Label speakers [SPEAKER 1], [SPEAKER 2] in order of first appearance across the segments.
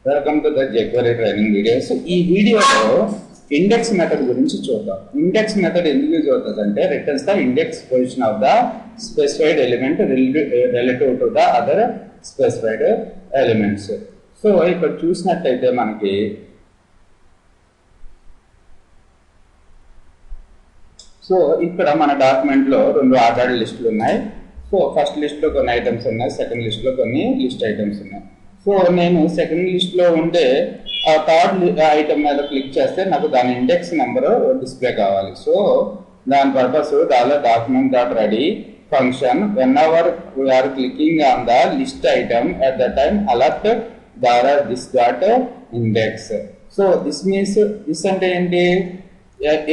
[SPEAKER 1] Welcome to the jQuery training videos. ఈ వీడియోలో index method గురించి చూద్దాం. ఇండెక్స్ మెథడ్ ఎందుకు యూజ్ అవుతుంది అంటే returns the index position of the specified element relative to the other specified elements. So ఇక్కడ చూసినట్టయితే మనకి ఇక్కడ మన డాక్యుమెంట్ లో రెండు ఆర్డర్డ్ లిస్టులు ఉన్నాయి. సో ఫస్ట్ లిస్ట్ లో కొన్ని ఐటమ్స్ ఉన్నాయి, సెకండ్ లిస్ట్ లో కొన్ని లిస్ట్ ఐటమ్స్ ఉన్నాయి. సో నేను సెకండ్ లిస్ట్ లో ఉండే ఆ థర్డ్ ఐటమ్ మీద క్లిక్ చేస్తే నాకు దాని ఇండెక్స్ నెంబర్ డిస్ప్లే కావాలి. సో దాని purpose document dot ready function whenever we are clicking on the list item at the time alert this dot index. So this means this అంటే ఏంటి,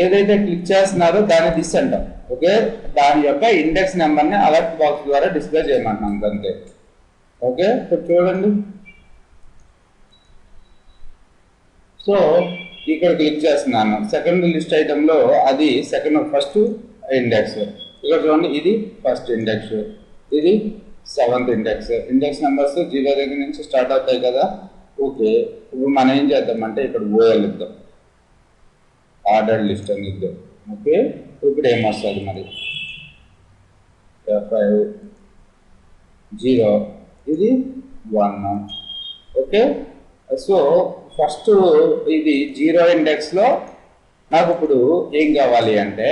[SPEAKER 1] ఏదైతే click చేస్తున్నారో దాన్ని దిస్ అంటాం. ఓకే, దాని యొక్క ఇండెక్స్ నెంబర్ ని అలర్ట్ బాక్స్ ద్వారా డిస్ప్లే చేయమంటున్నాం అంతే. ఓకే, ఇప్పుడు చూడండి. సో ఇక్కడ క్లిక్ చేస్తున్నాను సెకండ్ లిస్ట్ ఐటమ్ లో, అది ఫస్ట్ ఇండెక్స్. ఇక్కడ చూడండి, ఇది ఫస్ట్ ఇండెక్స్, ఇది సెవెంత్ ఇండెక్స్. ఇండెక్స్ నెంబర్స్ 0 దగ్గర నుంచి స్టార్ట్ అవుతాయి కదా. ఓకే, ఇప్పుడు మనం ఏం చేద్దామంటే ఇక్కడ ఓఎల్ ఇద్దాం, ఆర్డర్డ్ లిస్ట్ అని ఇద్దాం. ఓకే, ఇప్పుడు ఏమొస్తుంది మరి 5 0 ఇది 1. ఓకే, సో ఫస్ట్ ఇది 0 ఇండెక్స్ లో నాకు ఇప్పుడు ఏం కావాలి అంటే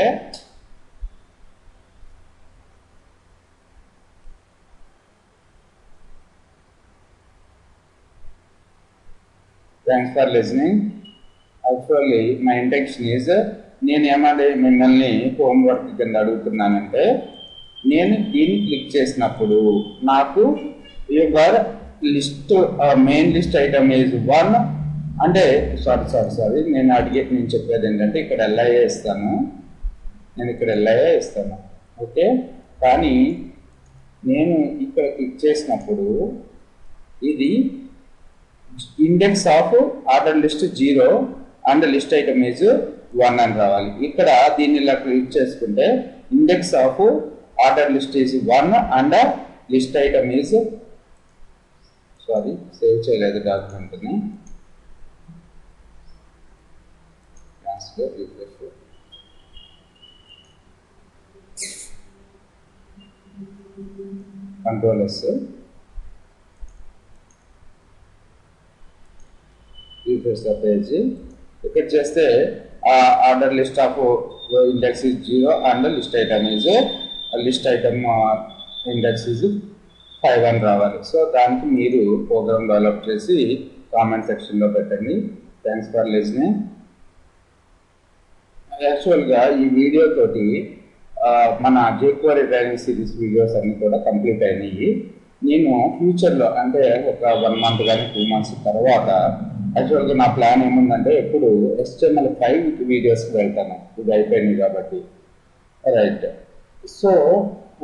[SPEAKER 1] thanks for listening. Actually my intention is, నేను ఏమంటే మిమ్మల్ని హోంవర్క్ కింద అడుగుతున్నానంటే, నేను దీన్ని క్లిక్ చేసినప్పుడు నాకు your list main list item is 1 అంటే సారీ నేను చెప్పేది ఏంటంటే ఇక్కడ LIA ఇస్తాను, నేను ఇక్కడ LIA ఇస్తాను. ఓకే, కానీ నేను ఇక్కడ క్లిక్ చేసినప్పుడు ఇది index of order list 0 and list item is 1 అని రావాలి. ఇక్కడ దీన్ని ఇలా క్లిక్ చేసుకుంటే index of order list is 1 and list item is, sorry save చేయలేదు డాక్యుమెంట్ని, control S, refresh the page. ఇక్కడ చేస్తే order list of index is 0 and list item index is 5 అని రావాలి. సో దానికి మీరు ప్రోగ్రామ్ డెవలప్ చేసి కామెంట్ సెక్షన్లో పెట్టండి. Thanks for listening. యాక్చువల్గా ఈ వీడియో తోటి మన jQuery ట్రైనింగ్ సిరీస్ వీడియోస్ అన్నీ కూడా కంప్లీట్ అయినాయి. నేను ఫ్యూచర్లో అంటే ఒక 1 month కానీ 2 months తర్వాత యాక్చువల్గా నా ప్లాన్ ఏముందంటే ఎప్పుడు HTML5 వీడియోస్కి వెళ్తాను. ఇది అయిపోయింది కాబట్టి రైట్. సో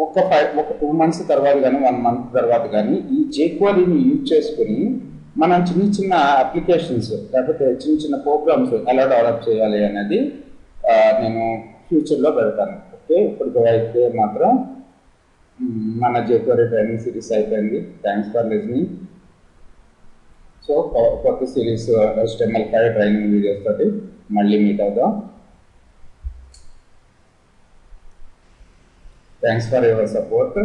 [SPEAKER 1] ఒక 2 months తర్వాత కానీ 1 month తర్వాత కానీ ఈ jQueryని యూజ్ చేసుకుని మనం చిన్న అప్లికేషన్స్ లేకపోతే చిన్న ప్రోగ్రామ్స్ ఎలా డెవలప్ చేయాలి అనేది నేను ఫ్యూచర్లో పెడతాను. ఓకే, ఇప్పుడు అయితే మాత్రం మన jQuery ట్రైనింగ్ సిరీస్ అయిపోయింది. Thanks for listening. సో కొత్త సిరీస్ HTML5 ట్రైనింగ్ వీడియోస్ తోటి మళ్ళీ మీట్ అవుదాం. Thanks for your support.